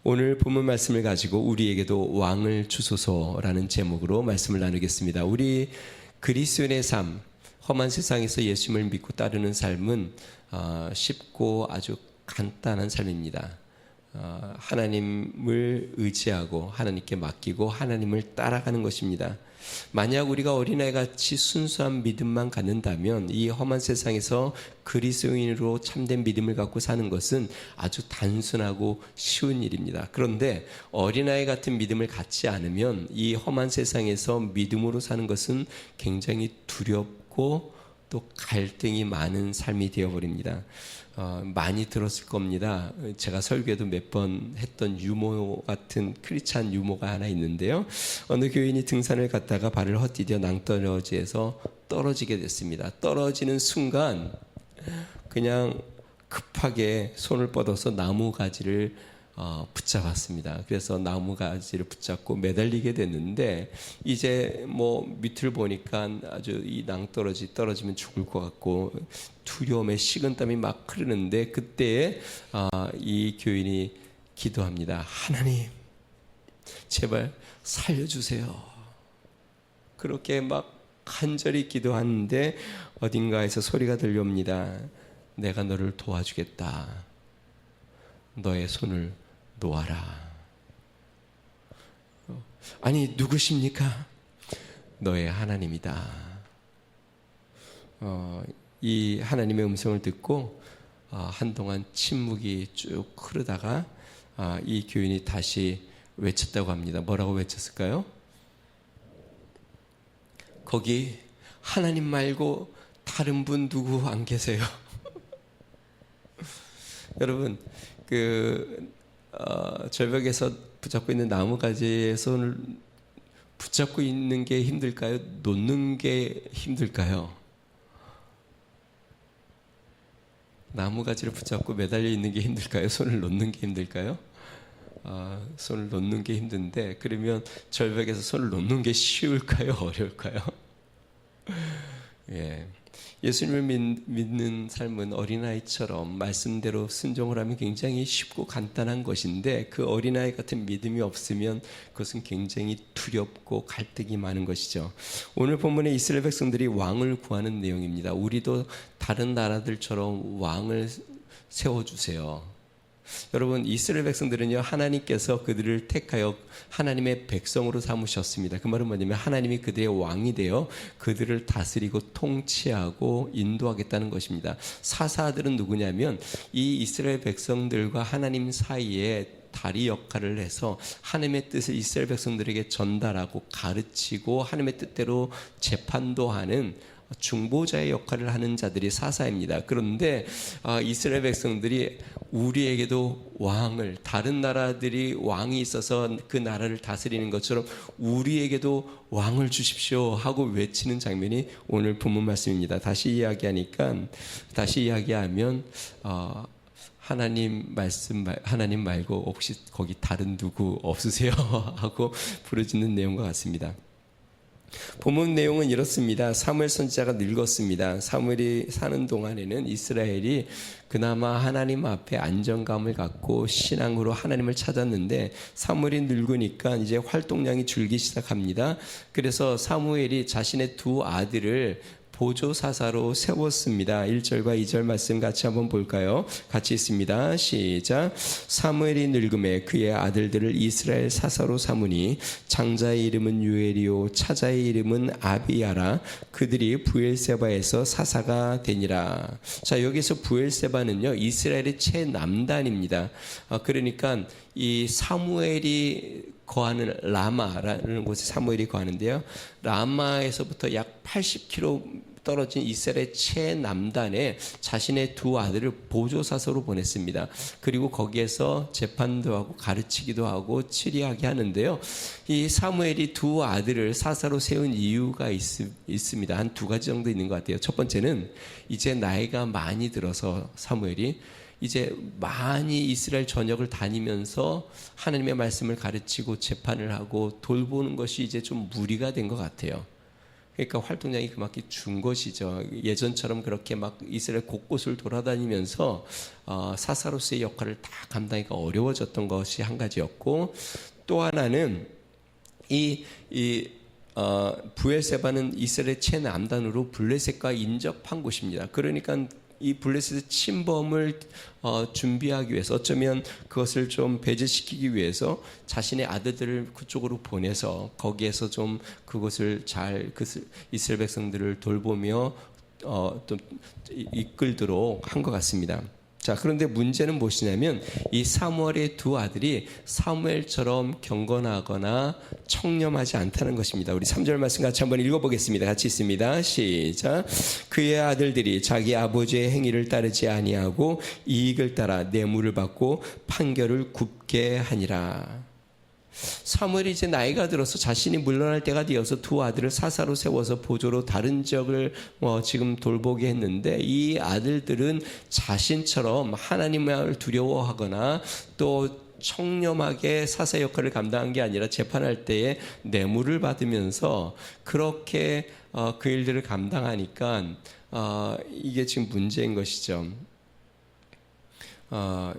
오늘 본문 말씀을 가지고 우리에게도 왕을 주소서라는 제목으로 말씀을 나누겠습니다. 우리 그리스도인의 삶, 험한 세상에서 예수님을 믿고 따르는 삶은 쉽고 아주 간단한 삶입니다. 하나님을 의지하고 하나님께 맡기고 하나님을 따라가는 것입니다. 만약 우리가 어린아이같이 순수한 믿음만 갖는다면 이 험한 세상에서 그리스도인으로 참된 믿음을 갖고 사는 것은 아주 단순하고 쉬운 일입니다. 그런데 어린아이 같은 믿음을 갖지 않으면 이 험한 세상에서 믿음으로 사는 것은 굉장히 두렵고 또 갈등이 많은 삶이 되어버립니다. 많이 들었을 겁니다. 제가 설교에도 몇 번 했던 유모 같은 크리스찬 유모가 하나 있는데요. 어느 교인이 등산을 갔다가 발을 헛디뎌 낭떠러지에서 떨어지게 됐습니다. 떨어지는 순간 그냥 급하게 손을 뻗어서 나무 가지를 붙잡았습니다. 그래서 나무 가지를 붙잡고 매달리게 됐는데 이제 밑을 보니까 아주 이 낭떠러지 떨어지면 죽을 것 같고 두려움에 식은땀이 막 흐르는데 그때에 이 교인이 기도합니다. 하나님, 제발 살려주세요. 그렇게 막 간절히 기도하는데 어딘가에서 소리가 들려옵니다. 내가 너를 도와주겠다. 너의 손을 놓아라. 아니, 누구십니까? 너의 하나님이다. 이 하나님의 음성을 듣고 한동안 침묵이 쭉 흐르다가 이 교인이 다시 외쳤다고 합니다. 뭐라고 외쳤을까요? 거기 하나님 말고 다른 분 누구 안 계세요? 여러분, 절벽에서 붙잡고 있는 나무가지에 손을 붙잡고 있는 게 힘들까요? 놓는 게 힘들까요? 나무가지를 붙잡고 매달려 있는 게 힘들까요? 손을 놓는 게 힘들까요? 손을 놓는 게 힘든데, 그러면 절벽에서 손을 놓는 게 쉬울까요? 어려울까요? 예. 예수님을 믿는 삶은 어린아이처럼 말씀대로 순종을 하면 굉장히 쉽고 간단한 것인데 그 어린아이 같은 믿음이 없으면 그것은 굉장히 두렵고 갈등이 많은 것이죠. 오늘 본문의 이스라엘 백성들이 왕을 구하는 내용입니다. 우리도 다른 나라들처럼 왕을 세워주세요. 여러분, 이스라엘 백성들은요, 하나님께서 그들을 택하여 하나님의 백성으로 삼으셨습니다. 그 말은 뭐냐면 하나님이 그들의 왕이 되어 그들을 다스리고 통치하고 인도하겠다는 것입니다. 사사들은 누구냐면 이 이스라엘 백성들과 하나님 사이에 다리 역할을 해서 하나님의 뜻을 이스라엘 백성들에게 전달하고 가르치고 하나님의 뜻대로 재판도 하는 중보자의 역할을 하는 자들이 사사입니다. 그런데 이스라엘 백성들이 우리에게도 왕을, 다른 나라들이 왕이 있어서 그 나라를 다스리는 것처럼 우리에게도 왕을 주십시오 하고 외치는 장면이 오늘 본문 말씀입니다. 다시 이야기하면 하나님 말고 혹시 거기 다른 누구 없으세요? 하고 부르짖는 내용과 같습니다. 본문 내용은 이렇습니다. 사무엘 선지자가 늙었습니다. 사무엘이 사는 동안에는 이스라엘이 그나마 하나님 앞에 안정감을 갖고 신앙으로 하나님을 찾았는데 사무엘이 늙으니까 이제 활동량이 줄기 시작합니다. 그래서 사무엘이 자신의 두 아들을 보조사사로 세웠습니다. 1절과 2절 말씀 같이 한번 볼까요? 같이 있습니다. 시작. 사무엘이 늙음에 그의 아들들을 이스라엘 사사로 삼으니 장자의 이름은 유엘이요 차자의 이름은 아비야라. 그들이 부엘세바에서 사사가 되니라. 자, 여기서 부엘세바는요, 이스라엘의 최남단입니다. 그러니까 이 사무엘이 거하는 라마라는 곳에 사무엘이 거하는데요. 라마에서부터 약 80km 떨어진 이스라엘의 최남단에 자신의 두 아들을 보조사서로 보냈습니다. 그리고 거기에서 재판도 하고 가르치기도 하고 치리하게 하는데요. 이 사무엘이 두 아들을 사사로 세운 이유가 있습니다. 한 두 가지 정도 있는 것 같아요. 첫 번째는 이제 나이가 많이 들어서 사무엘이 이제 많이 이스라엘 전역을 다니면서 하나님의 말씀을 가르치고 재판을 하고 돌보는 것이 이제 좀 무리가 된 것 같아요. 그러니까 활동량이 그만큼 준 것이죠. 예전처럼 그렇게 막 이스라엘 곳곳을 돌아다니면서 사사로스의 역할을 다 감당하기가 어려워졌던 것이 한 가지였고, 또 하나는 부엘세바는 이스라엘 최남단으로 블레셋과 인접한 곳입니다. 그러니까 이 블레셋의 침범을 준비하기 위해서, 어쩌면 그것을 좀 배제시키기 위해서 자신의 아들들을 그쪽으로 보내서 거기에서 좀 그것을 잘 이스라엘 백성들을 돌보며 또 이끌도록 한 것 같습니다. 자, 그런데 문제는 무엇이냐면 이 사무엘의 두 아들이 사무엘처럼 경건하거나 청렴하지 않다는 것입니다. 우리 3절 말씀 같이 한번 읽어보겠습니다. 같이 있습니다. 시작. 그의 아들들이 자기 아버지의 행위를 따르지 아니하고 이익을 따라 뇌물을 받고 판결을 굽게 하니라. 사무엘이 이제 나이가 들어서 자신이 물러날 때가 되어서 두 아들을 사사로 세워서 보조로 다른 지역을 지금 돌보게 했는데, 이 아들들은 자신처럼 하나님을 두려워하거나 또 청렴하게 사사 역할을 감당한 게 아니라 재판할 때에 뇌물을 받으면서 그렇게 그 일들을 감당하니까 이게 지금 문제인 것이죠.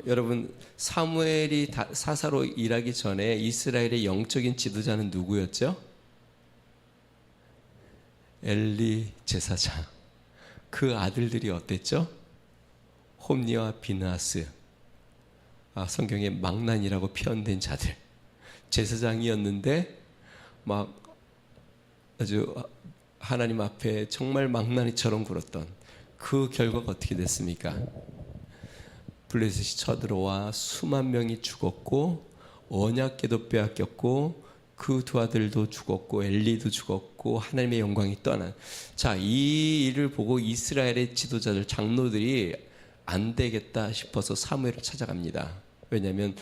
여러분, 사무엘이 사사로 일하기 전에 이스라엘의 영적인 지도자는 누구였죠? 엘리 제사장. 그 아들들이 어땠죠? 홈니와 비느하스. 성경에 망난이라고 표현된 자들. 제사장이었는데 막 아주 하나님 앞에 정말 망나니처럼 굴었던 그 결과가 어떻게 됐습니까? 블레셋이 쳐들어와 수만 명이 죽었고, 언약궤도 빼앗겼고, 그 두 아들도 죽었고, 엘리도 죽었고, 하나님의 영광이 떠난. 자, 이 일을 보고 이스라엘의 지도자들, 장로들이 안 되겠다 싶어서 사무엘을 찾아갑니다. 왜냐하면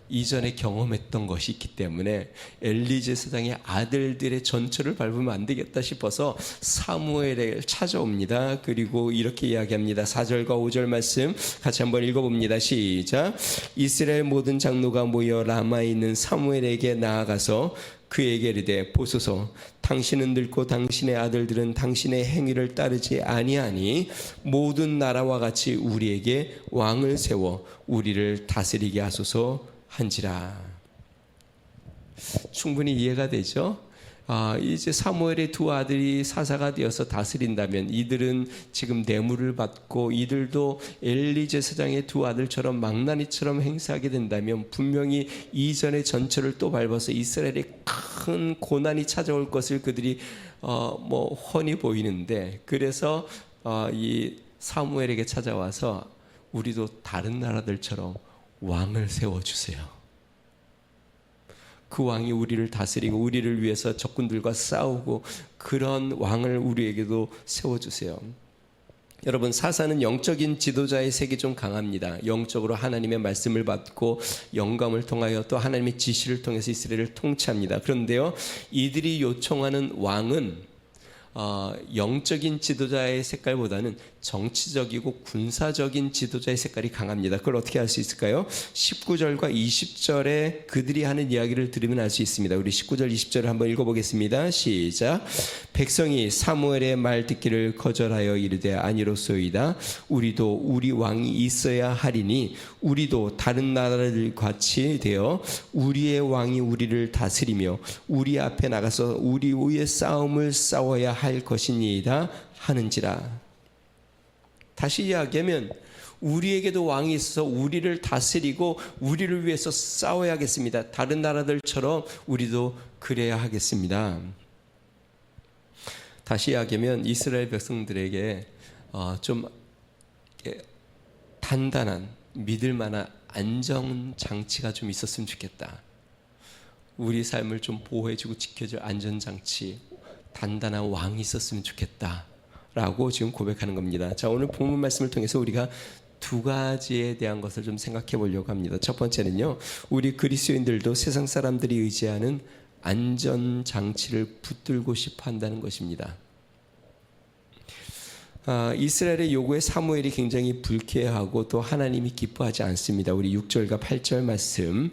이전에 경험했던 것이 있기 때문에 엘리 제사장의 아들들의 전처를 밟으면 안 되겠다 싶어서 사무엘을 찾아옵니다. 그리고 이렇게 이야기합니다. 4절과 5절 말씀 같이 한번 읽어봅니다. 시작. 이스라엘 모든 장로가 모여 라마에 있는 사무엘에게 나아가서 그에게 이르되, 보소서, 당신은 늙고 당신의 아들들은 당신의 행위를 따르지 아니하니 모든 나라와 같이 우리에게 왕을 세워 우리를 다스리게 하소서 한지라. 충분히 이해가 되죠? 이제 사무엘의 두 아들이 사사가 되어서 다스린다면 이들은 지금 뇌물을 받고, 이들도 엘리 제사장의 두 아들처럼 망나니처럼 행세하게 된다면 분명히 이전의 전철을 또 밟아서 이스라엘에 큰 고난이 찾아올 것을 그들이 훤히 보이는데, 그래서 이 사무엘에게 찾아와서 우리도 다른 나라들처럼 왕을 세워주세요. 그 왕이 우리를 다스리고 우리를 위해서 적군들과 싸우고 그런 왕을 우리에게도 세워주세요. 여러분, 사사는 영적인 지도자의 색이 좀 강합니다. 영적으로 하나님의 말씀을 받고 영감을 통하여 또 하나님의 지시를 통해서 이스라엘을 통치합니다. 그런데요, 이들이 요청하는 왕은 영적인 지도자의 색깔보다는 정치적이고 군사적인 지도자의 색깔이 강합니다. 그걸 어떻게 알 수 있을까요? 19절과 20절에 그들이 하는 이야기를 들으면 알 수 있습니다. 우리 19절 20절을 한번 읽어보겠습니다. 시작. 백성이 사무엘의 말 듣기를 거절하여 이르되 아니로소이다. 우리도 우리 왕이 있어야 하리니 우리도 다른 나라들 같이 되어 우리의 왕이 우리를 다스리며 우리 앞에 나가서 우리 위에 싸움을 싸워야 할 것이니이다 하는지라. 다시 이야기하면 우리에게도 왕이 있어서 우리를 다스리고 우리를 위해서 싸워야겠습니다. 다른 나라들처럼 우리도 그래야 하겠습니다. 다시 이야기하면 이스라엘 백성들에게 좀 단단한, 믿을 만한 안전장치가 좀 있었으면 좋겠다. 우리 삶을 좀 보호해주고 지켜줄 안전장치, 단단한 왕이 있었으면 좋겠다 라고 지금 고백하는 겁니다. 자, 오늘 본문 말씀을 통해서 우리가 두 가지에 대한 것을 좀 생각해 보려고 합니다. 첫 번째는요, 우리 그리스도인들도 세상 사람들이 의지하는 안전장치를 붙들고 싶어 한다는 것입니다. 이스라엘의 요구에 사무엘이 굉장히 불쾌하고 또 하나님이 기뻐하지 않습니다. 우리 6절과 8절 말씀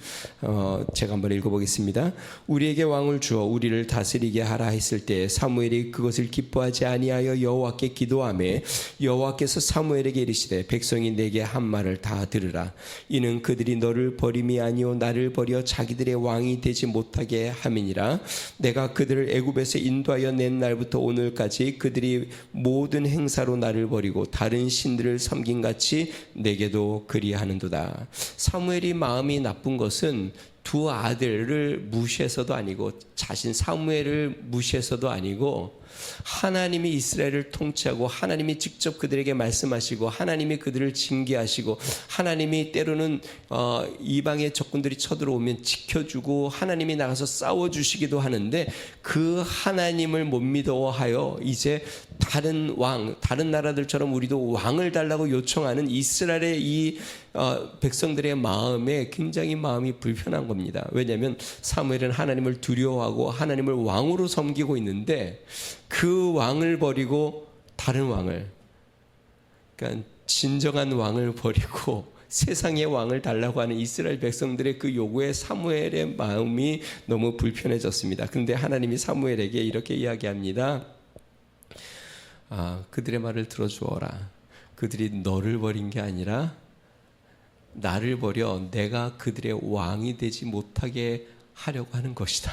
제가 한번 읽어보겠습니다. 우리에게 왕을 주어 우리를 다스리게 하라 했을 때 사무엘이 그것을 기뻐하지 아니하여 여호와께 기도하매 여호와께서 사무엘에게 이르시되 백성이 내게 한 말을 다 들으라. 이는 그들이 너를 버림이 아니요 나를 버려 자기들의 왕이 되지 못하게 함이니라. 내가 그들을 애굽에서 인도하여 낸 날부터 오늘까지 그들이 모든 행사로 나를 버리고 다른 신들을 섬긴같이 내게도 그리하는도다. 사무엘이 마음이 나쁜 것은 두 아들을 무시해서도 아니고 자신 사무엘을 무시해서도 아니고 하나님이 이스라엘을 통치하고 하나님이 직접 그들에게 말씀하시고 하나님이 그들을 징계하시고 하나님이 때로는 이방의 적군들이 쳐들어오면 지켜주고 하나님이 나가서 싸워주시기도 하는데 그 하나님을 못 믿어하여 이제 다른 왕, 다른 나라들처럼 우리도 왕을 달라고 요청하는 이스라엘의 이 백성들의 마음에 굉장히 마음이 불편한 겁니다. 왜냐하면 사무엘은 하나님을 두려워하고 하나님을 왕으로 섬기고 있는데 그 왕을 버리고 다른 왕을, 그러니까 진정한 왕을 버리고 세상의 왕을 달라고 하는 이스라엘 백성들의 그 요구에 사무엘의 마음이 너무 불편해졌습니다. 그런데 하나님이 사무엘에게 이렇게 이야기합니다. 그들의 말을 들어주어라. 그들이 너를 버린 게 아니라 나를 버려 내가 그들의 왕이 되지 못하게 하려고 하는 것이다.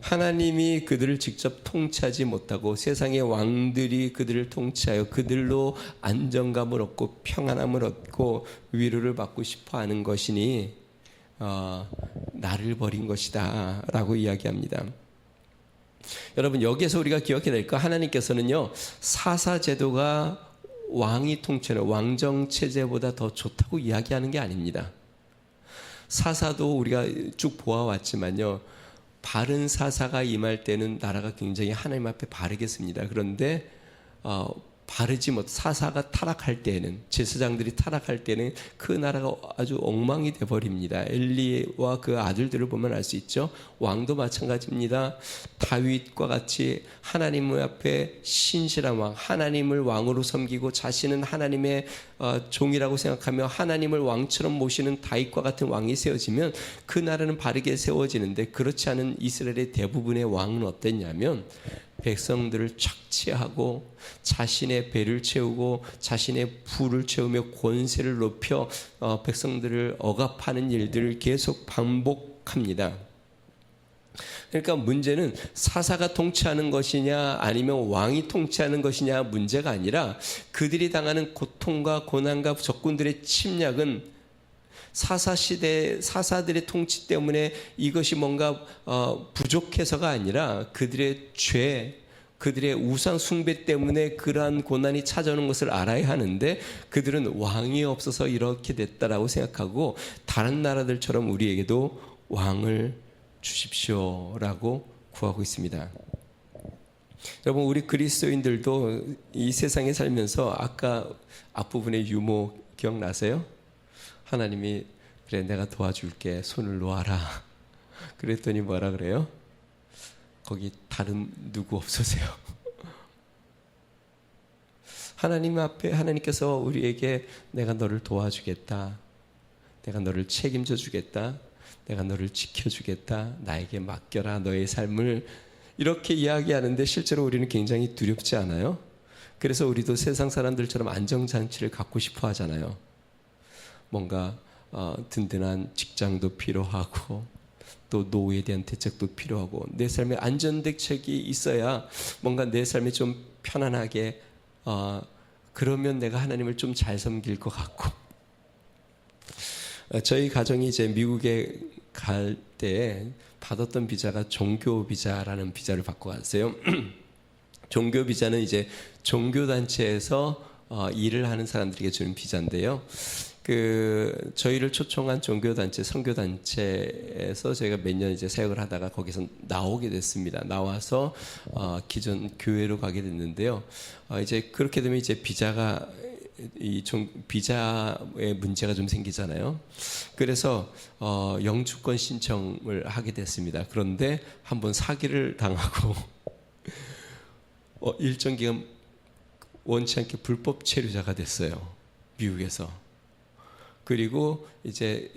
하나님이 그들을 직접 통치하지 못하고 세상의 왕들이 그들을 통치하여 그들로 안정감을 얻고 평안함을 얻고 위로를 받고 싶어하는 것이니 나를 버린 것이다 라고 이야기합니다. 여러분, 여기에서 우리가 기억해야 될 거, 하나님께서는요 사사제도가 왕이 통치하는 왕정체제보다 더 좋다고 이야기하는 게 아닙니다. 사사도 우리가 쭉 보아왔지만요, 바른 사사가 임할 때는 나라가 굉장히 하나님 앞에 바르겠습니다. 그런데 바르지 못, 사사가 타락할 때는, 제사장들이 타락할 때는 그 나라가 아주 엉망이 돼버립니다. 엘리와 그 아들들을 보면 알 수 있죠. 왕도 마찬가지입니다. 다윗과 같이 하나님 앞에 신실한 왕, 하나님을 왕으로 섬기고 자신은 하나님의 종이라고 생각하며 하나님을 왕처럼 모시는 다윗과 같은 왕이 세워지면 그 나라는 바르게 세워지는데, 그렇지 않은 이스라엘의 대부분의 왕은 어땠냐면 백성들을 착취하고 자신의 배를 채우고 자신의 부를 채우며 권세를 높여 백성들을 억압하는 일들을 계속 반복합니다. 그러니까 문제는 사사가 통치하는 것이냐 아니면 왕이 통치하는 것이냐 문제가 아니라 그들이 당하는 고통과 고난과 적군들의 침략은 사사시대 사사들의 통치 때문에 이것이 뭔가 부족해서가 아니라 그들의 죄, 그들의 우상 숭배 때문에 그러한 고난이 찾아오는 것을 알아야 하는데 그들은 왕이 없어서 이렇게 됐다라고 생각하고 다른 나라들처럼 우리에게도 왕을 주십시오라고 구하고 있습니다. 여러분, 우리 그리스도인들도 이 세상에 살면서 아까 앞부분의 유모 기억나세요? 하나님이 그래 내가 도와줄게, 손을 놓아라. 그랬더니 뭐라 그래요? 거기 다른 누구 없으세요? 하나님 앞에 하나님께서 우리에게 내가 너를 도와주겠다, 내가 너를 책임져 주겠다, 내가 너를 지켜주겠다, 나에게 맡겨라 너의 삶을, 이렇게 이야기하는데 실제로 우리는 굉장히 두렵지 않아요? 그래서 우리도 세상 사람들처럼 안정장치를 갖고 싶어 하잖아요. 뭔가 든든한 직장도 필요하고 또 노후에 대한 대책도 필요하고 내 삶에 안전대책이 있어야 뭔가 내 삶이 좀 편안하게 그러면 내가 하나님을 좀 잘 섬길 것 같고. 저희 가정이 이제 미국에 갈 때 받았던 비자가 종교 비자라는 비자를 받고 갔어요. 종교 비자는 이제 종교단체에서 일을 하는 사람들에게 주는 비자인데요. 저희를 초청한 종교단체, 선교단체에서 저희가 몇 년 이제 사역을 하다가 거기서 나오게 됐습니다. 나와서 기존 교회로 가게 됐는데요. 이제 그렇게 되면 이제 비자에 문제가 좀 생기잖아요. 그래서 영주권 신청을 하게 됐습니다. 그런데 한번 사기를 당하고 일정 기간 원치 않게 불법 체류자가 됐어요. 미국에서. 그리고 이제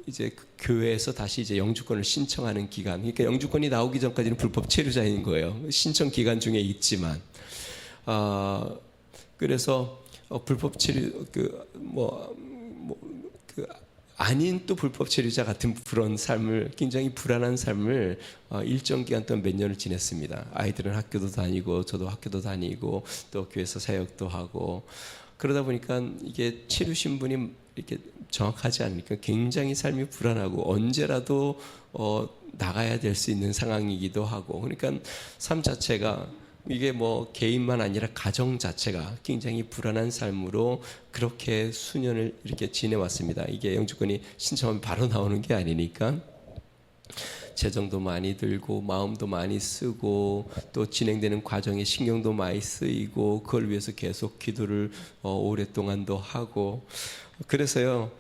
그 교회에서 다시 이제 영주권을 신청하는 기간. 그러니까 영주권이 나오기 전까지는 불법 체류자인 거예요. 신청 기간 중에 있지만. 그래서 불법 체류 아닌 또 불법 체류자 같은 그런 삶을, 굉장히 불안한 삶을 일정 기간 동안 몇 년을 지냈습니다. 아이들은 학교도 다니고 저도 학교도 다니고 또 교회에서 사역도 하고 그러다 보니까 이게 체류 신분이 이렇게 정확하지 않으니까 굉장히 삶이 불안하고 언제라도 나가야 될 수 있는 상황이기도 하고, 그러니까 삶 자체가 이게 뭐 개인만 아니라 가정 자체가 굉장히 불안한 삶으로 그렇게 수년을 이렇게 지내왔습니다. 이게 영주권이 신청하면 바로 나오는 게 아니니까 재정도 많이 들고 마음도 많이 쓰고 또 진행되는 과정에 신경도 많이 쓰이고 그걸 위해서 계속 기도를 오랫동안도 하고, 그래서요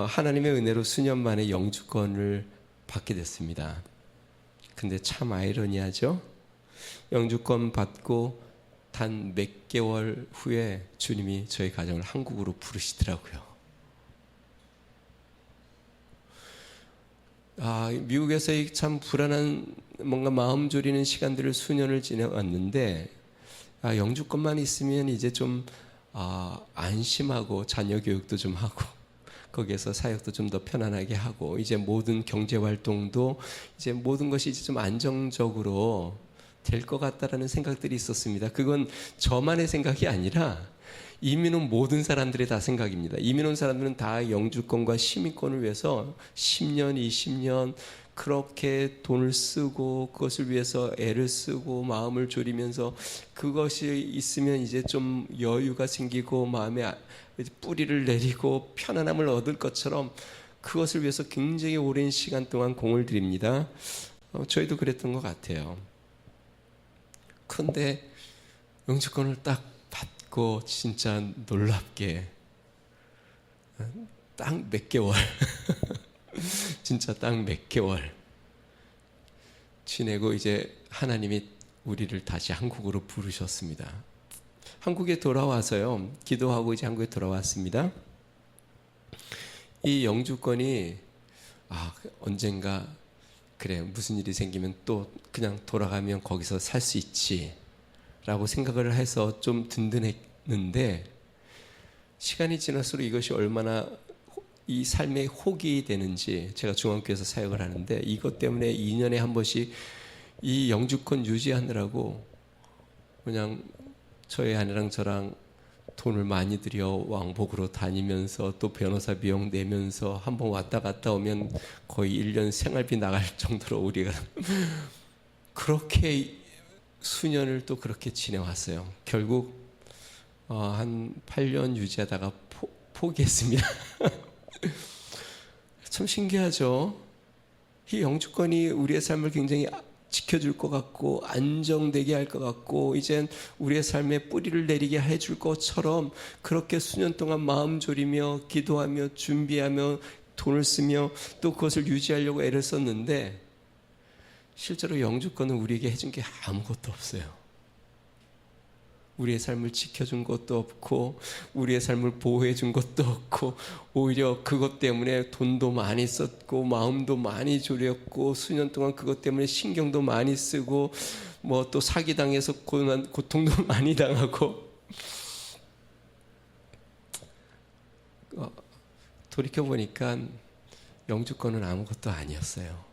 하나님의 은혜로 수년 만에 영주권을 받게 됐습니다. 근데 참 아이러니하죠. 영주권 받고 단 몇 개월 후에 주님이 저희 가정을 한국으로 부르시더라고요. 미국에서의 참 불안한 뭔가 마음 졸이는 시간들을 수년을 지내왔는데 영주권만 있으면 이제 좀 안심하고 자녀 교육도 좀 하고 거기에서 사역도 좀 더 편안하게 하고 이제 모든 경제 활동도 이제 모든 것이 이제 좀 안정적으로 될 것 같다라는 생각들이 있었습니다. 그건 저만의 생각이 아니라 이민 온 모든 사람들의 다 생각입니다. 이민 온 사람들은 다 영주권과 시민권을 위해서 10년, 20년 그렇게 돈을 쓰고 그것을 위해서 애를 쓰고 마음을 졸이면서 그것이 있으면 이제 좀 여유가 생기고 마음에 뿌리를 내리고 편안함을 얻을 것처럼 그것을 위해서 굉장히 오랜 시간 동안 공을 들입니다. 저희도 그랬던 것 같아요. 그런데 영주권을 딱 받고 진짜 놀랍게 딱 몇 개월 진짜 딱 몇 개월 지내고 이제 하나님이 우리를 다시 한국으로 부르셨습니다. 한국에 돌아와서요 기도하고 이제 한국에 돌아왔습니다. 이 영주권이 언젠가 그래 무슨 일이 생기면 또 그냥 돌아가면 거기서 살 수 있지 라고 생각을 해서 좀 든든했는데 시간이 지날수록 이것이 얼마나 이 삶의 혹이 되는지, 제가 중앙교회에서 사역을 하는데 이것 때문에 2년에 한 번씩 이 영주권 유지하느라고 그냥 저희 아내랑 저랑 돈을 많이 들여 왕복으로 다니면서 또 변호사 비용 내면서 한번 왔다 갔다 오면 거의 1년 생활비 나갈 정도로 우리가 그렇게 수년을 또 그렇게 지내왔어요. 결국 한 8년 유지하다가 포기했습니다. 참 신기하죠. 이 영주권이 우리의 삶을 굉장히 지켜줄 것 같고 안정되게 할 것 같고 이젠 우리의 삶에 뿌리를 내리게 해줄 것처럼 그렇게 수년 동안 마음 졸이며 기도하며 준비하며 돈을 쓰며 또 그것을 유지하려고 애를 썼는데 실제로 영주권은 우리에게 해준 게 아무것도 없어요. 우리의 삶을 지켜준 것도 없고 우리의 삶을 보호해 준 것도 없고 오히려 그것 때문에 돈도 많이 썼고 마음도 많이 졸였고 수년 동안 그것 때문에 신경도 많이 쓰고 뭐 또 사기당해서 고통도 많이 당하고 돌이켜보니까 영주권은 아무것도 아니었어요.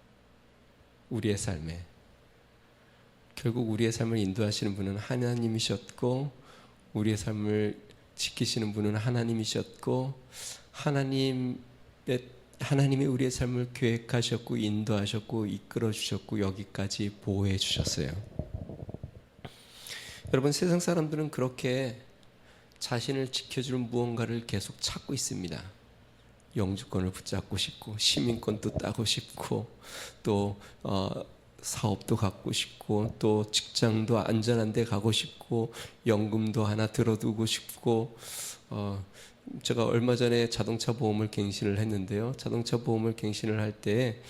우리의 삶에. 결국 우리의 삶을 인도하시는 분은 하나님이셨고 우리의 삶을 지키시는 분은 하나님이셨고 하나님이 우리의 삶을 계획하셨고 인도하셨고 이끌어 주셨고 여기까지 보호해 주셨어요. 여러분 세상 사람들은 그렇게 자신을 지켜주는 무언가를 계속 찾고 있습니다. 영주권을 붙잡고 싶고 시민권도 따고 싶고 또 사업도 갖고 싶고 또 직장도 안전한 데 가고 싶고 연금도 하나 들어두고 싶고 제가 얼마 전에 자동차 보험을 갱신을 했는데요. 자동차 보험을 갱신을 할 때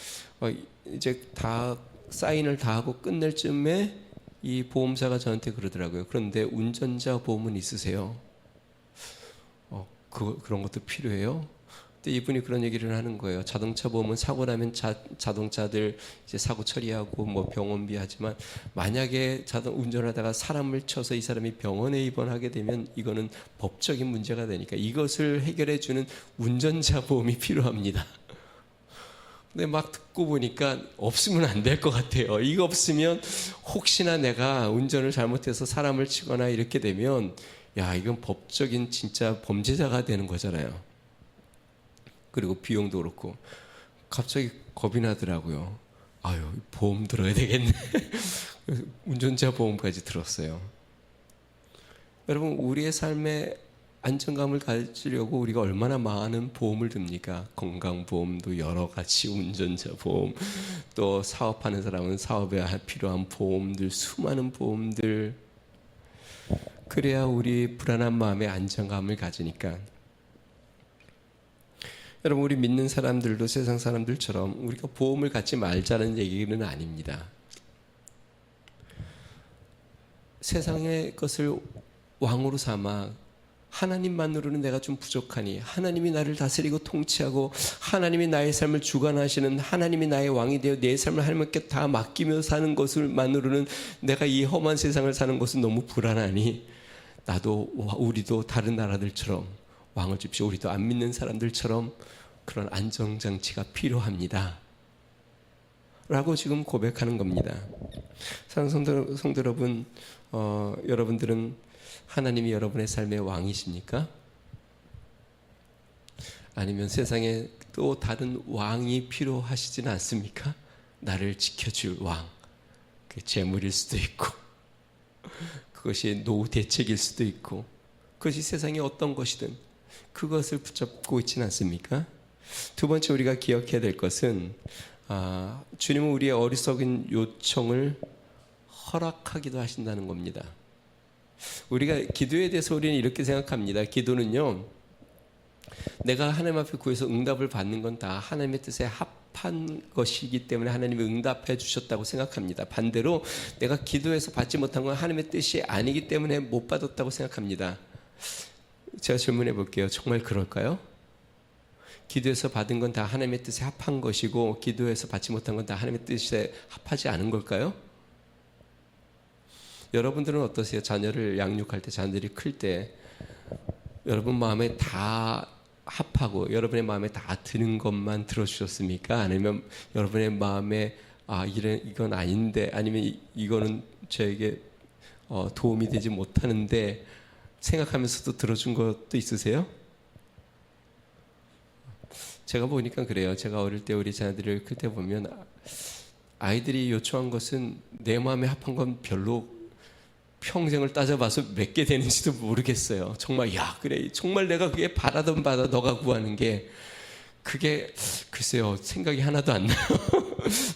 이제 다 사인을 다 하고 끝낼 쯤에 이 보험사가 저한테 그러더라고요. 그런데 운전자 보험은 있으세요? 그런 것도 필요해요? 근데 이분이 그런 얘기를 하는 거예요. 자동차 보험은 사고 나면 자동차들 이제 사고 처리하고 뭐 병원비 하지만 만약에 운전을 하다가 사람을 쳐서 이 사람이 병원에 입원하게 되면 이거는 법적인 문제가 되니까 이것을 해결해 주는 운전자 보험이 필요합니다. 근데 막 듣고 보니까 없으면 안 될 것 같아요. 이거 없으면 혹시나 내가 운전을 잘못해서 사람을 치거나 이렇게 되면 야, 이건 법적인 진짜 범죄자가 되는 거잖아요. 그리고 비용도 그렇고. 갑자기 겁이 나더라고요. 아유, 보험 들어야 되겠네. 운전자 보험까지 들었어요. 여러분, 우리의 삶에 안정감을 가지려고 우리가 얼마나 많은 보험을 듭니까? 건강보험도 여러 가지, 운전자 보험, 또 사업하는 사람은 사업에 필요한 보험들, 수많은 보험들. 그래야 우리 불안한 마음에 안정감을 가지니까. 여러분, 우리 믿는 사람들도 세상 사람들처럼 우리가 보험을 갖지 말자는 얘기는 아닙니다. 세상의 것을 왕으로 삼아 하나님만으로는 내가 좀 부족하니 하나님이 나를 다스리고 통치하고 하나님이 나의 삶을 주관하시는 하나님이 나의 왕이 되어 내 삶을 하나님께 다 맡기며 사는 것을만으로는 내가 이 험한 세상을 사는 것은 너무 불안하니 나도 우리도 다른 나라들처럼 왕을 줍시오. 우리도 안 믿는 사람들처럼 그런 안정장치가 필요합니다. 라고 지금 고백하는 겁니다. 사랑하는 성도 여러분, 여러분들은 하나님이 여러분의 삶의 왕이십니까? 아니면 세상에 또 다른 왕이 필요하시지는 않습니까? 나를 지켜줄 왕. 그 재물일 수도 있고 그것이 노후 대책일 수도 있고 그것이 세상의 어떤 것이든 그것을 붙잡고 있지는 않습니까? 두 번째 우리가 기억해야 될 것은 주님은 우리의 어리석은 요청을 허락하기도 하신다는 겁니다. 우리가 기도에 대해서 우리는 이렇게 생각합니다. 기도는요, 내가 하나님 앞에 구해서 응답을 받는 건 다 하나님의 뜻에 합한 것이기 때문에 하나님이 응답해 주셨다고 생각합니다. 반대로 내가 기도해서 받지 못한 건 하나님의 뜻이 아니기 때문에 못 받았다고 생각합니다. 제가 질문해 볼게요. 정말 그럴까요? 기도해서 받은 건 다 하나님의 뜻에 합한 것이고 기도해서 받지 못한 건 다 하나님의 뜻에 합하지 않은 걸까요? 여러분들은 어떠세요? 자녀를 양육할 때, 자녀들이 클 때 여러분 마음에 다 합하고 여러분의 마음에 다 드는 것만 들어주셨습니까? 아니면 여러분의 마음에 이건 아닌데, 아니면 이거는 저에게 도움이 되지 못하는데 생각하면서도 들어준 것도 있으세요? 제가 보니까 그래요. 제가 어릴 때 우리 자녀들을 클 때 보면 아이들이 요청한 것은 내 마음에 합한 건 별로 평생을 따져봐서 몇 개 되는지도 모르겠어요. 정말 그래 정말 내가 그게 바라던 바다 너가 구하는 게 그게 글쎄요 생각이 하나도 안 나요.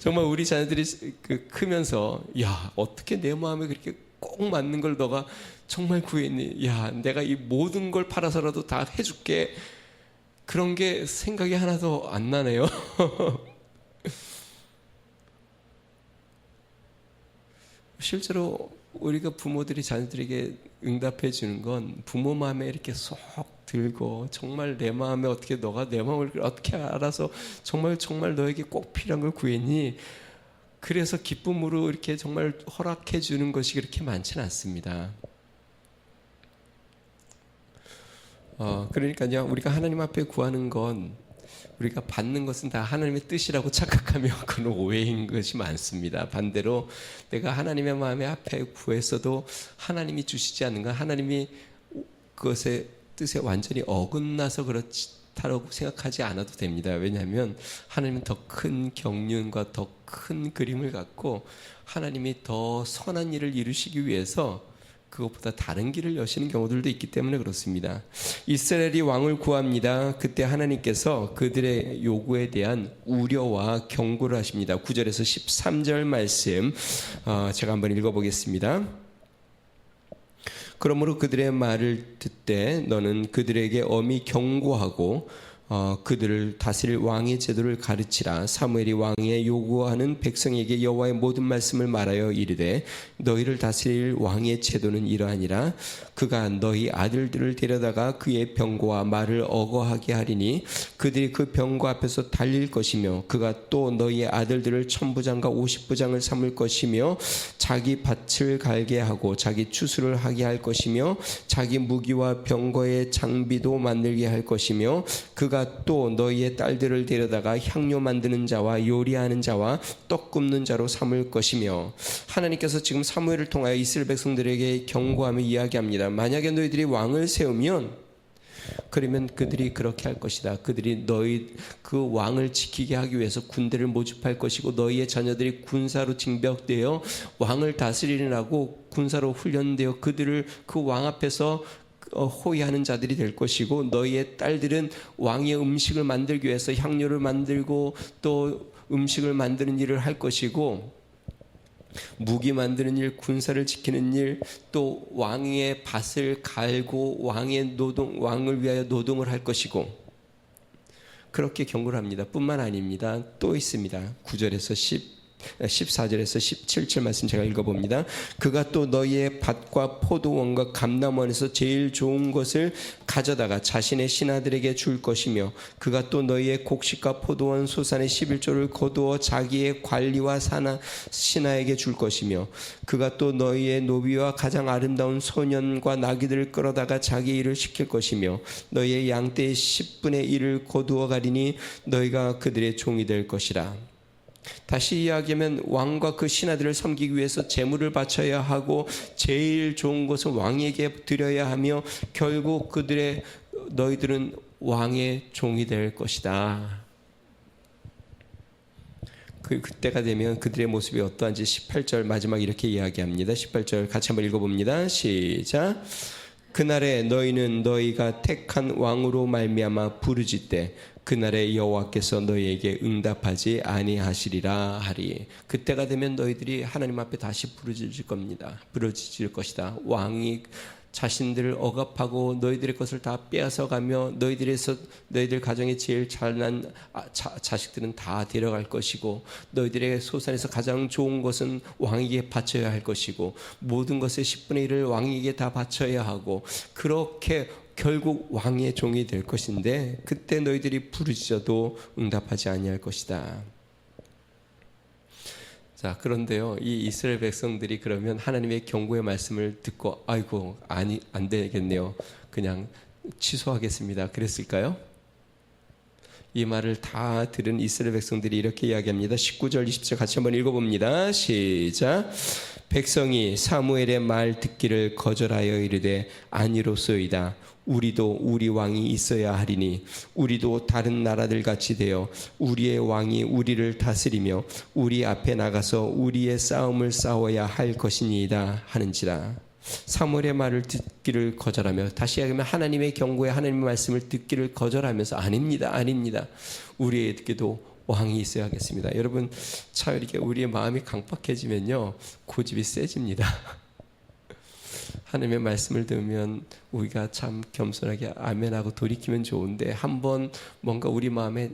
정말 우리 자녀들이 크면서 어떻게 내 마음에 그렇게 꼭 맞는 걸 너가 정말 구했니? 내가 이 모든 걸 팔아서라도 다 해줄게. 그런 게 생각이 하나도 안 나네요. 실제로 우리가 부모들이 자녀들에게 응답해 주는 건 부모 마음에 이렇게 쏙 들고 정말 내 마음에 어떻게 너가 내 마음을 어떻게 알아서 정말 너에게 꼭 필요한 걸 구했니? 그래서 기쁨으로 이렇게 정말 허락해 주는 것이 그렇게 많지는 않습니다. 그러니까요, 우리가 하나님 앞에 구하는 건 우리가 받는 것은 다 하나님의 뜻이라고 착각하며 그건 오해인 것이 많습니다. 반대로 내가 하나님의 마음에 앞에 구했어도 하나님이 주시지 않는 건 하나님이 그것의 뜻에 완전히 어긋나서 그렇다고 생각하지 않아도 됩니다. 왜냐하면 하나님은 더 큰 경륜과 더 큰 그림을 갖고 하나님이 더 선한 일을 이루시기 위해서 그것보다 다른 길을 여시는 경우들도 있기 때문에 그렇습니다. 이스라엘이 왕을 구합니다. 그때 하나님께서 그들의 요구에 대한 우려와 경고를 하십니다. 9절에서 13절 말씀 제가 한번 읽어보겠습니다. 그러므로 그들의 말을 듣되 너는 그들에게 엄히 경고하고 그들을 다스릴 왕의 제도를 가르치라. 사무엘이 왕의 요구하는 백성에게 여호와의 모든 말씀을 말하여 이르되 너희를 다스릴 왕의 제도는 이러하니라. 그가 너희 아들들을 데려다가 그의 병거와 말을 어거하게 하리니 그들이 그 병거 앞에서 달릴 것이며 그가 또 너희의 아들들을 천부장과 오십부장을 삼을 것이며 자기 밭을 갈게 하고 자기 추수를 하게 할 것이며 자기 무기와 병거의 장비도 만들게 할 것이며 그가 또 너희의 딸들을 데려다가 향료 만드는 자와 요리하는 자와 떡 굽는 자로 삼을 것이며. 하나님께서 지금 사무엘을 통하여 이스라엘 백성들에게 경고하며 이야기합니다. 만약에 너희들이 왕을 세우면 그러면 그들이 그렇게 할 것이다. 그들이 너희 그 왕을 지키게 하기 위해서 군대를 모집할 것이고 너희의 자녀들이 군사로 징병되어 왕을 다스리느라고 군사로 훈련되어 그들을 그 왕 앞에서 호위하는 자들이 될 것이고 너희의 딸들은 왕의 음식을 만들기 위해서 향료를 만들고 또 음식을 만드는 일을 할 것이고 무기 만드는 일, 군사를 지키는 일, 또 왕의 밭을 갈고 왕을 위하여 노동을 할 것이고 그렇게 경고를 합니다. 뿐만 아닙니다. 또 있습니다. 9절에서 14절에서 17절 말씀 제가 읽어봅니다. 그가 또 너희의 밭과 포도원과 감람원에서 제일 좋은 것을 가져다가 자신의 신하들에게 줄 것이며 그가 또 너희의 곡식과 포도원 소산의 11조를 거두어 자기의 관리와 신하에게 줄 것이며 그가 또 너희의 노비와 가장 아름다운 소년과 나귀들을 끌어다가 자기 일을 시킬 것이며 너희의 양떼의 10분의 1을 거두어 가리니 너희가 그들의 종이 될 것이라. 다시 이야기하면 왕과 그 신하들을 섬기기 위해서 제물을 바쳐야 하고 제일 좋은 것을 왕에게 드려야 하며 결국 너희들은 왕의 종이 될 것이다. 그때가 되면 그들의 모습이 어떠한지 18절 마지막 이렇게 이야기합니다. 18절 같이 한번 읽어봅니다. 시작. 그날에 너희는 너희가 택한 왕으로 말미암아 부르짖되 그날에 여호와께서 너희에게 응답하지 아니하시리라 하리. 그때가 되면 너희들이 하나님 앞에 다시 부르짖을 겁니다. 부르짖을 것이다. 왕이 자신들을 억압하고 너희들의 것을 다 빼앗아가며 너희들 가정에 제일 잘난 자식들은 다 데려갈 것이고 너희들의 소산에서 가장 좋은 것은 왕에게 바쳐야 할 것이고 모든 것의 10분의 1을 왕에게 다 바쳐야 하고 그렇게 결국 왕의 종이 될 것인데 그때 너희들이 부르짖어도 응답하지 아니할 것이다. 자, 그런데요, 이 이스라엘 백성들이 그러면 하나님의 경고의 말씀을 듣고 아이고 안 되겠네요. 그냥 취소하겠습니다. 그랬을까요? 이 말을 다 들은 이스라엘 백성들이 이렇게 이야기합니다. 19절 20절 같이 한번 읽어봅니다. 시작. 백성이 사무엘의 말 듣기를 거절하여 이르되 아니로소이다. 우리도 우리 왕이 있어야 하리니 우리도 다른 나라들 같이 되어 우리의 왕이 우리를 다스리며 우리 앞에 나가서 우리의 싸움을 싸워야 할 것이니이다 하는지라. 사무엘의 말을 듣기를 거절하며, 다시 이야기하면 하나님의 경고에 하나님의 말씀을 듣기를 거절하면서 아닙니다. 우리에게도 왕이 있어야 하겠습니다. 여러분, 참 이렇게 우리의 마음이 강박해지면요 고집이 세집니다. 하나님의 말씀을 들으면 우리가 참 겸손하게 아멘하고 돌이키면 좋은데 한번 뭔가 우리 마음에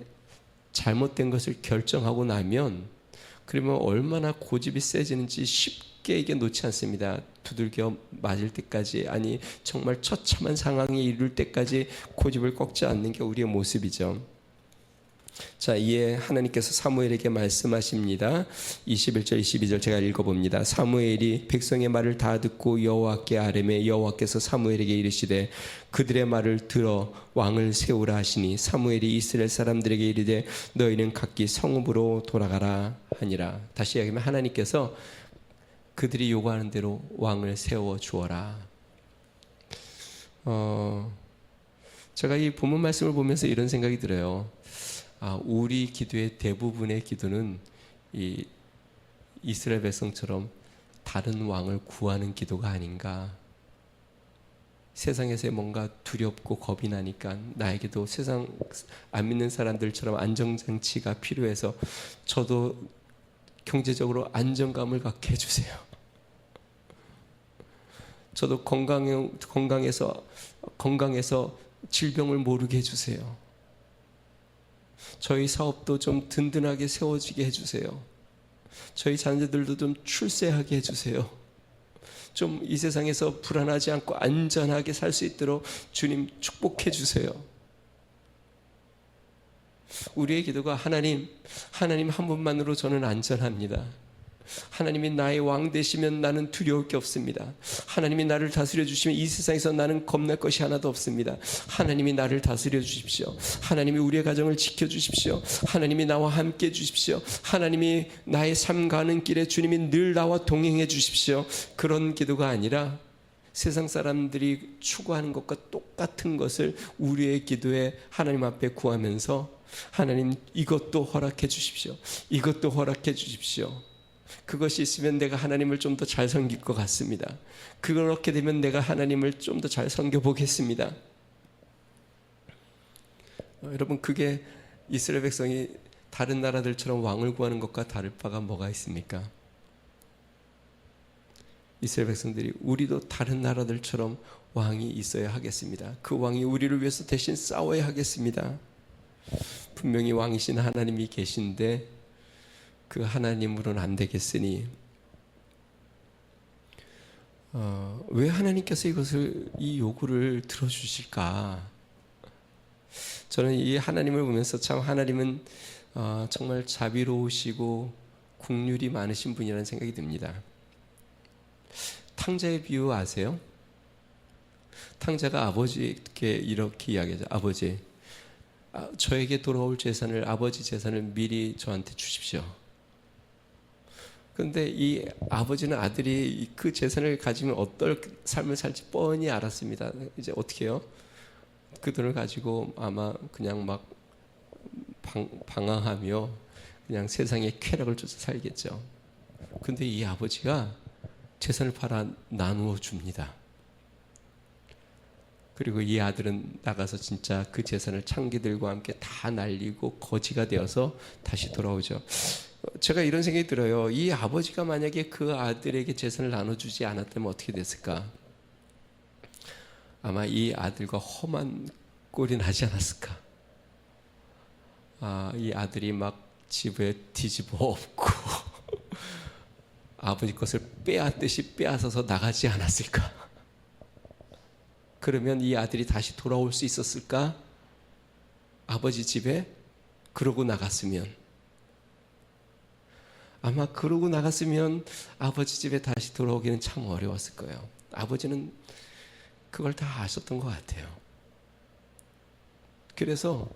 잘못된 것을 결정하고 나면 그러면 얼마나 고집이 세지는지 쉽게 이게 놓지 않습니다. 두들겨 맞을 때까지, 아니 정말 처참한 상황에 이를 때까지 고집을 꺾지 않는 게 우리의 모습이죠. 자, 이에 하나님께서 사무엘에게 말씀하십니다. 21절 22절 제가 읽어봅니다. 사무엘이 백성의 말을 다 듣고 여호와께 아뢰매 여호와께서 사무엘에게 이르시되 그들의 말을 들어 왕을 세우라 하시니 사무엘이 이스라엘 사람들에게 이르되 너희는 각기 성읍으로 돌아가라 하니라. 다시 이야기하면 하나님께서 그들이 요구하는 대로 왕을 세워 주어라. 제가 이 본문 말씀을 보면서 이런 생각이 들어요. 우리 기도의 대부분의 기도는 이 이스라엘 백성처럼 다른 왕을 구하는 기도가 아닌가. 세상에서 뭔가 두렵고 겁이 나니까 나에게도 세상 안 믿는 사람들처럼 안정장치가 필요해서 저도 경제적으로 안정감을 갖게 해주세요. 저도 건강해서 질병을 모르게 해주세요. 저희 사업도 좀 든든하게 세워지게 해주세요. 저희 자녀들도 좀 출세하게 해주세요. 좀 이 세상에서 불안하지 않고 안전하게 살 수 있도록 주님 축복해 주세요. 우리의 기도가 하나님 한 분만으로 저는 안전합니다. 하나님이 나의 왕 되시면 나는 두려울 게 없습니다. 하나님이 나를 다스려 주시면 이 세상에서 나는 겁낼 것이 하나도 없습니다. 하나님이 나를 다스려 주십시오. 하나님이 우리의 가정을 지켜 주십시오. 하나님이 나와 함께 해 주십시오. 하나님이 나의 삶 가는 길에 주님이 늘 나와 동행해 주십시오. 그런 기도가 아니라 세상 사람들이 추구하는 것과 똑같은 것을 우리의 기도에 하나님 앞에 구하면서 하나님 이것도 허락해 주십시오. 이것도 허락해 주십시오. 그것이 있으면 내가 하나님을 좀 더 잘 섬길 것 같습니다. 그렇게 되면 내가 하나님을 좀 더 잘 섬겨보겠습니다. 여러분, 그게 이스라엘 백성이 다른 나라들처럼 왕을 구하는 것과 다를 바가 뭐가 있습니까? 이스라엘 백성들이 우리도 다른 나라들처럼 왕이 있어야 하겠습니다. 그 왕이 우리를 위해서 대신 싸워야 하겠습니다. 분명히 왕이신 하나님이 계신데 그 하나님으로는 안 되겠으니 왜 하나님께서 이 요구를 들어주실까? 저는 이 하나님을 보면서 참 하나님은 정말 자비로우시고 긍휼이 많으신 분이라는 생각이 듭니다. 탕자의 비유 아세요? 탕자가 아버지께 이렇게 이야기하죠. 아버지, 저에게 돌아올 재산을, 아버지 재산을 미리 저한테 주십시오. 그런데 이 아버지는 아들이 그 재산을 가지면 어떨 삶을 살지 뻔히 알았습니다. 이제 어떻게 해요? 그 돈을 가지고 아마 그냥 막 방황하며 그냥 세상의 쾌락을 쫓아 살겠죠. 근데 이 아버지가 재산을 팔아 나누어 줍니다. 그리고 이 아들은 나가서 진짜 그 재산을 창기들과 함께 다 날리고 거지가 되어서 다시 돌아오죠. 제가 이런 생각이 들어요. 이 아버지가 만약에 그 아들에게 재산을 나눠주지 않았다면 어떻게 됐을까? 아마 이 아들과 험한 꼴이 나지 않았을까? 이 아들이 막 집에 뒤집어 엎고 아버지 것을 빼앗듯이 빼앗아서 나가지 않았을까? 그러면 이 아들이 다시 돌아올 수 있었을까? 아버지 집에 그러고 나갔으면, 아마 그러고 나갔으면 아버지 집에 다시 돌아오기는 참 어려웠을 거예요. 아버지는 그걸 다 아셨던 것 같아요. 그래서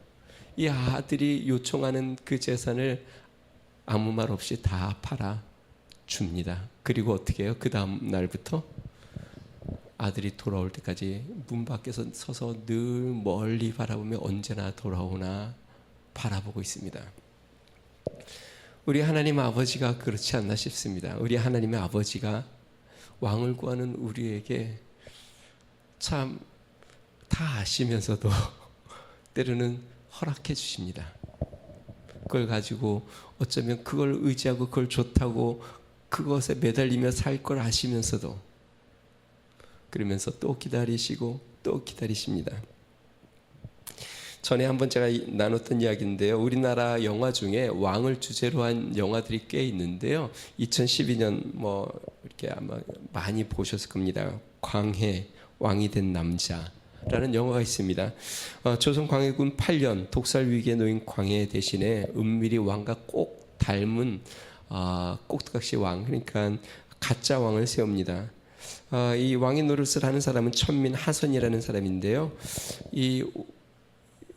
이 아들이 요청하는 그 재산을 아무 말 없이 다 팔아 줍니다. 그리고 어떻게 해요? 그 다음 날부터 아들이 돌아올 때까지 문 밖에서 서서 늘 멀리 바라보며 언제나 돌아오나 바라보고 있습니다. 우리 하나님 아버지가 그렇지 않나 싶습니다. 우리 하나님의 아버지가 왕을 구하는 우리에게 참 다 아시면서도 때로는 허락해 주십니다. 그걸 가지고 어쩌면 그걸 의지하고 그걸 좋다고 그것에 매달리며 살 걸 아시면서도 그러면서 또 기다리시고 또 기다리십니다. 전에 한번 제가 나눴던 이야기인데요. 우리나라 영화 중에 왕을 주제로 한 영화들이 꽤 있는데요. 2012년 뭐 이렇게 아마 많이 보셨을 겁니다. 광해, 왕이 된 남자라는 영화가 있습니다. 조선 광해군 8년 독살 위기에 놓인 광해 대신에 은밀히 왕과 꼭 닮은 꼭두각시 왕, 그러니까 가짜 왕을 세웁니다. 이 왕의 노릇을 하는 사람은 천민 하선이라는 사람인데요.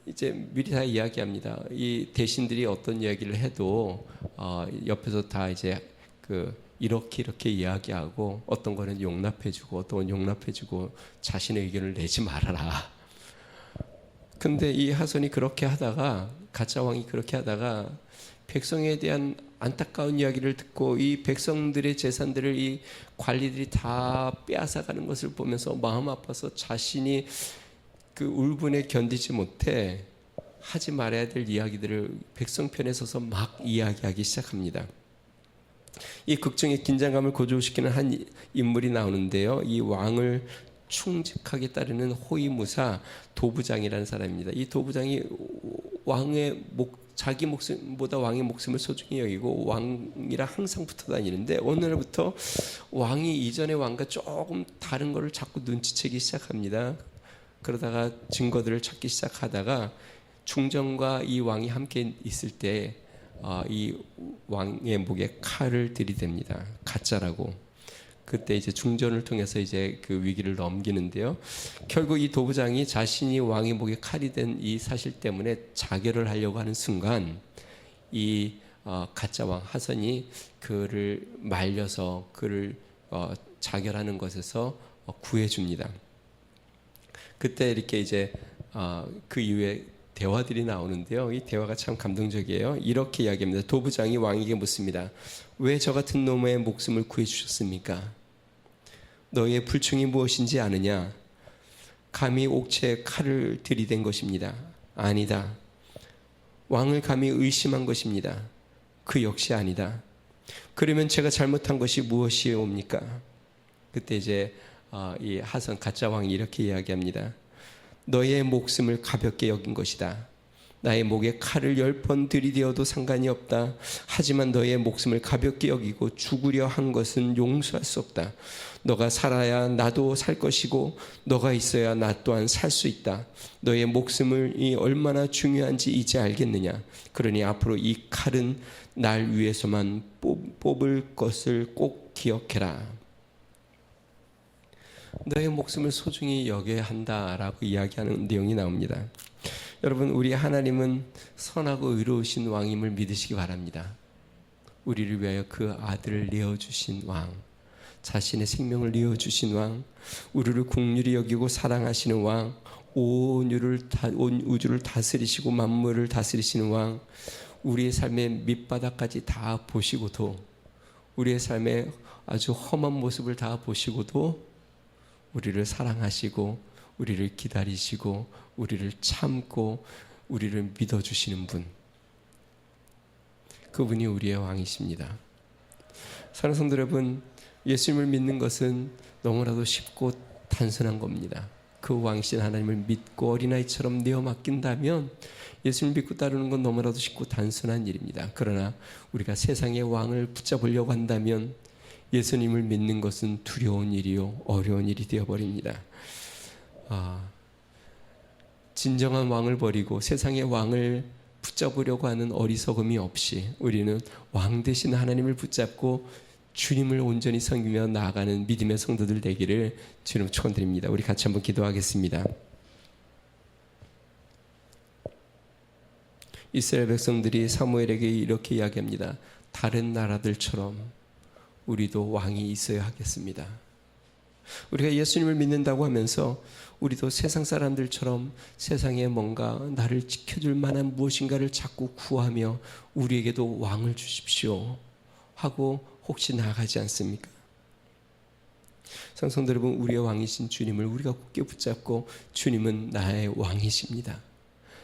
이제 미리 다 이야기합니다. 이 대신들이 어떤 이야기를 해도 옆에서 다 이제 이렇게 이야기하고 어떤 거는 용납해주고 어떤 건 용납해주고 자신의 의견을 내지 말아라. 근데 이 하선이 그렇게 하다가 가짜 왕이 그렇게 하다가 백성에 대한 안타까운 이야기를 듣고 이 백성들의 재산들을 이 관리들이 다 빼앗아가는 것을 보면서 마음 아파서 자신이 그 울분에 견디지 못해 하지 말아야 될 이야기들을 백성 편에 서서 막 이야기하기 시작합니다. 이 극중의 긴장감을 고조시키는 한 인물이 나오는데요. 이 왕을 충직하게 따르는 호위무사 도부장이라는 사람입니다. 이 도부장이 왕의 자기 목숨보다 왕의 목숨을 소중히 여기고 왕이랑 항상 붙어 다니는데 어느 날부터 왕이 이전의 왕과 조금 다른 거를 자꾸 눈치채기 시작합니다. 그러다가 증거들을 찾기 시작하다가 중전과 이 왕이 함께 있을 때 이 왕의 목에 칼을 들이댑니다. 가짜라고. 그때 이제 중전을 통해서 이제 그 위기를 넘기는데요. 결국 이 도부장이 자신이 왕의 목에 칼이 된 이 사실 때문에 자결을 하려고 하는 순간 이 가짜 왕 하선이 그를 말려서 그를 자결하는 것에서 구해줍니다. 그때 이렇게 이제 그 이후에 대화들이 나오는데요. 이 대화가 참 감동적이에요. 이렇게 이야기합니다. 도부장이 왕에게 묻습니다. 왜 저 같은 놈의 목숨을 구해주셨습니까? 너의 불충이 무엇인지 아느냐? 감히 옥체에 칼을 들이댄 것입니다. 아니다. 왕을 감히 의심한 것입니다. 그 역시 아니다. 그러면 제가 잘못한 것이 무엇이옵니까? 그때 이제 이 하선 가짜 왕이 이렇게 이야기합니다. 너의 목숨을 가볍게 여긴 것이다. 나의 목에 칼을 10번 들이대어도 상관이 없다. 하지만 너의 목숨을 가볍게 여기고 죽으려 한 것은 용서할 수 없다. 너가 살아야 나도 살 것이고 너가 있어야 나 또한 살 수 있다. 너의 목숨이 얼마나 중요한지 이제 알겠느냐. 그러니 앞으로 이 칼은 날 위해서만 뽑을 것을 꼭 기억해라. 너의 목숨을 소중히 여겨야 한다라고 이야기하는 내용이 나옵니다. 여러분, 우리 하나님은 선하고 의로우신 왕임을 믿으시기 바랍니다. 우리를 위하여 그 아들을 내어주신 왕, 자신의 생명을 내어주신 왕, 우리를 긍휼히 여기고 사랑하시는 왕, 온 우주를 다스리시고 만물을 다스리시는 왕, 우리의 삶의 밑바닥까지 다 보시고도, 우리의 삶의 아주 험한 모습을 다 보시고도 우리를 사랑하시고 우리를 기다리시고 우리를 참고 우리를 믿어주시는 분, 그분이 우리의 왕이십니다. 사랑하는 성도 여러분, 예수님을 믿는 것은 너무나도 쉽고 단순한 겁니다. 그 왕이신 하나님을 믿고 어린아이처럼 내어 맡긴다면 예수님을 믿고 따르는 건 너무나도 쉽고 단순한 일입니다. 그러나 우리가 세상의 왕을 붙잡으려고 한다면 예수님을 믿는 것은 두려운 일이요 어려운 일이 되어버립니다. 진정한 왕을 버리고 세상의 왕을 붙잡으려고 하는 어리석음이 없이 우리는 왕 되신 하나님을 붙잡고 주님을 온전히 섬기며 나아가는 믿음의 성도들 되기를 주님 축원드립니다. 우리 같이 한번 기도하겠습니다. 이스라엘 백성들이 사무엘에게 이렇게 이야기합니다. 다른 나라들처럼 우리도 왕이 있어야 하겠습니다. 우리가 예수님을 믿는다고 하면서 우리도 세상 사람들처럼 세상에 뭔가 나를 지켜줄 만한 무엇인가를 자꾸 구하며 우리에게도 왕을 주십시오 하고 혹시 나아가지 않습니까? 성도 여러분, 우리의 왕이신 주님을 우리가 굳게 붙잡고 주님은 나의 왕이십니다.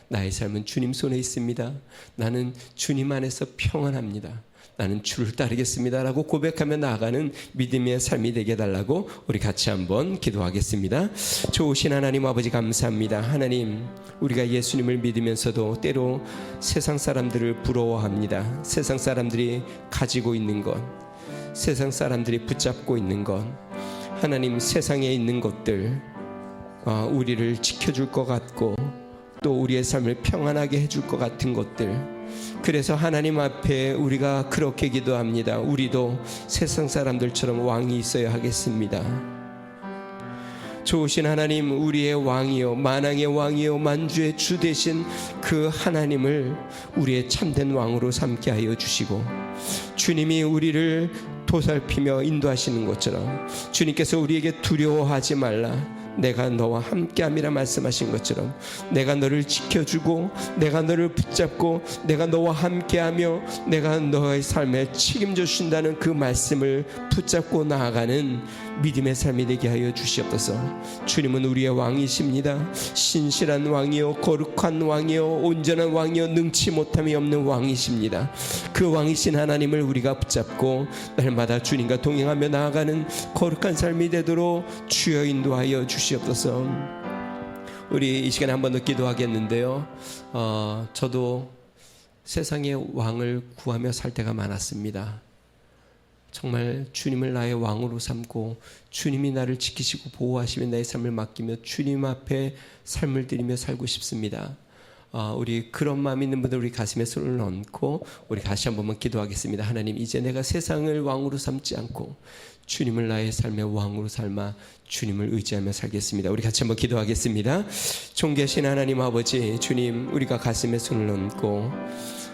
나의 삶은 주님 손에 있습니다. 나는 주님 안에서 평안합니다. 나는 주를 따르겠습니다 라고 고백하며 나아가는 믿음의 삶이 되게 해달라고 우리 같이 한번 기도하겠습니다. 좋으신 하나님 아버지 감사합니다. 하나님, 우리가 예수님을 믿으면서도 때로 세상 사람들을 부러워합니다. 세상 사람들이 가지고 있는 것, 세상 사람들이 붙잡고 있는 것, 하나님, 세상에 있는 것들 우리를 지켜줄 것 같고 또 우리의 삶을 평안하게 해줄 것 같은 것들, 그래서 하나님 앞에 우리가 그렇게 기도합니다. 우리도 세상 사람들처럼 왕이 있어야 하겠습니다. 좋으신 하나님, 우리의 왕이요 만왕의 왕이요 만주의 주 되신 그 하나님을 우리의 참된 왕으로 삼게 하여 주시고, 주님이 우리를 도살피며 인도하시는 것처럼 주님께서 우리에게 두려워하지 말라, 내가 너와 함께함이라 말씀하신 것처럼 내가 너를 지켜주고 내가 너를 붙잡고 내가 너와 함께하며 내가 너의 삶에 책임져 주신다는 그 말씀을 붙잡고 나아가는 믿음의 삶이 되게 하여 주시옵소서. 주님은 우리의 왕이십니다. 신실한 왕이요 거룩한 왕이요 온전한 왕이요 능치 못함이 없는 왕이십니다. 그 왕이신 하나님을 우리가 붙잡고 날마다 주님과 동행하며 나아가는 거룩한 삶이 되도록 주여 인도하여 주시옵소서. 우리 이 시간에 한 번 더 기도하겠는데요, 저도 세상의 왕을 구하며 살 때가 많았습니다. 정말 주님을 나의 왕으로 삼고 주님이 나를 지키시고 보호하시며 나의 삶을 맡기며 주님 앞에 삶을 드리며 살고 싶습니다. 우리 그런 마음 있는 분들 우리 가슴에 손을 얹고 우리 다시 한 번만 기도하겠습니다. 하나님, 이제 내가 세상을 왕으로 삼지 않고 주님을 나의 삶의 왕으로 삼아 주님을 의지하며 살겠습니다. 우리 같이 한번 기도하겠습니다. 존귀하신 하나님 아버지, 주님, 우리가 가슴에 손을 얹고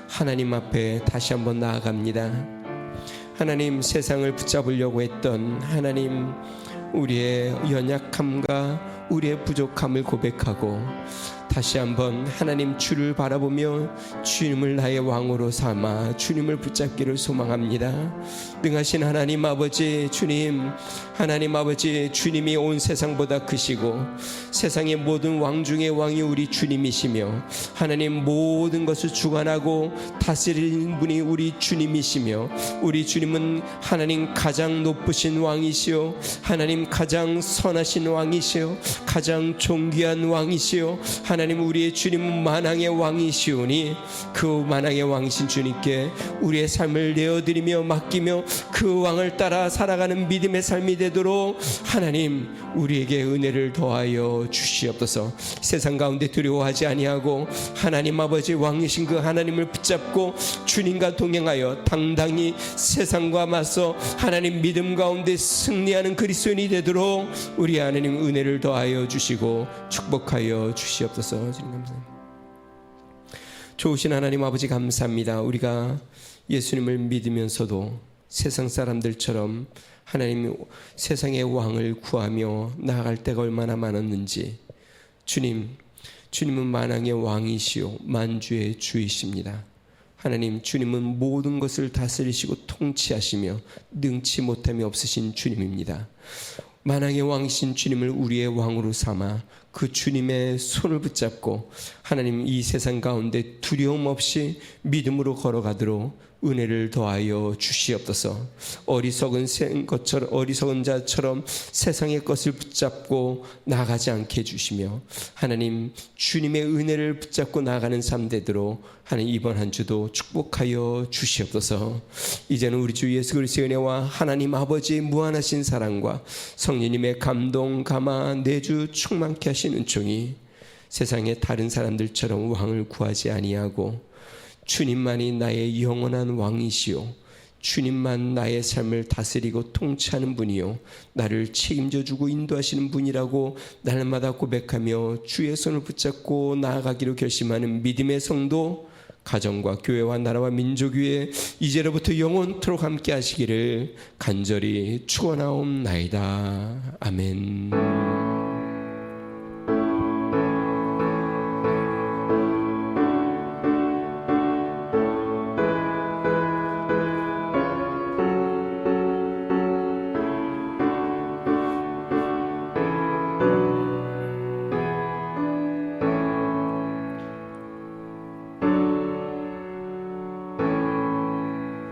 하나님 앞에 다시 한번 나아갑니다. 하나님, 세상을 붙잡으려고 했던 하나님, 우리의 연약함과 우리의 부족함을 고백하고 다시 한번 하나님 주를 바라보며 주님을 나의 왕으로 삼아 주님을 붙잡기를 소망합니다. 능하신 하나님 아버지, 주님, 하나님 아버지, 주님이 온 세상보다 크시고 세상의 모든 왕 중의 왕이 우리 주님이시며 하나님 모든 것을 주관하고 다스리는 분이 우리 주님이시며 우리 주님은 하나님 가장 높으신 왕이시오, 하나님 가장 선하신 왕이시오, 가장 존귀한 왕이시오, 하나님 우리의 주님은 만왕의 왕이시오니 그 만왕의 왕이신 주님께 우리의 삶을 내어드리며 맡기며 그 왕을 따라 살아가는 믿음의 삶이 되도록 하나님 우리에게 은혜를 더하여 주시옵소서. 세상 가운데 두려워하지 아니하고 하나님 아버지 왕이신 그 하나님을 붙잡고 주님과 동행하여 당당히 세상과 맞서 하나님 믿음 가운데 승리하는 그리스도인이 되도록 우리 하나님 은혜를 더하여 주시고 축복하여 주시옵소서. 주님 감사합니다. 좋으신 하나님 아버지 감사합니다. 우리가 예수님을 믿으면서도 세상 사람들처럼 하나님 세상의 왕을 구하며 나아갈 때가 얼마나 많았는지, 주님은 만왕의 왕이시오 만주의 주이십니다. 하나님, 주님은 모든 것을 다스리시고 통치하시며 능치 못함이 없으신 주님입니다. 만왕의 왕이신 주님을 우리의 왕으로 삼아 그 주님의 손을 붙잡고 하나님 이 세상 가운데 두려움 없이 믿음으로 걸어가도록 은혜를 더하여 주시옵소서. 어리석은 자처럼 세상의 것을 붙잡고 나가지 않게 해주시며 하나님 주님의 은혜를 붙잡고 나가는 삶 되도록 하나님 이번 한 주도 축복하여 주시옵소서. 이제는 우리 주 예수 그리스도의 은혜와 하나님 아버지의 무한하신 사랑과 성령님의 감동 감화 내주 충만케 하신 은총이 세상의 다른 사람들처럼 왕을 구하지 아니하고 주님만이 나의 영원한 왕이시오, 주님만 나의 삶을 다스리고 통치하는 분이요 나를 책임져주고 인도하시는 분이라고 날마다 고백하며 주의 손을 붙잡고 나아가기로 결심하는 믿음의 성도, 가정과 교회와 나라와 민족 위에 이제로부터 영원토록 함께 하시기를 간절히 축원하옵나이다. 아멘.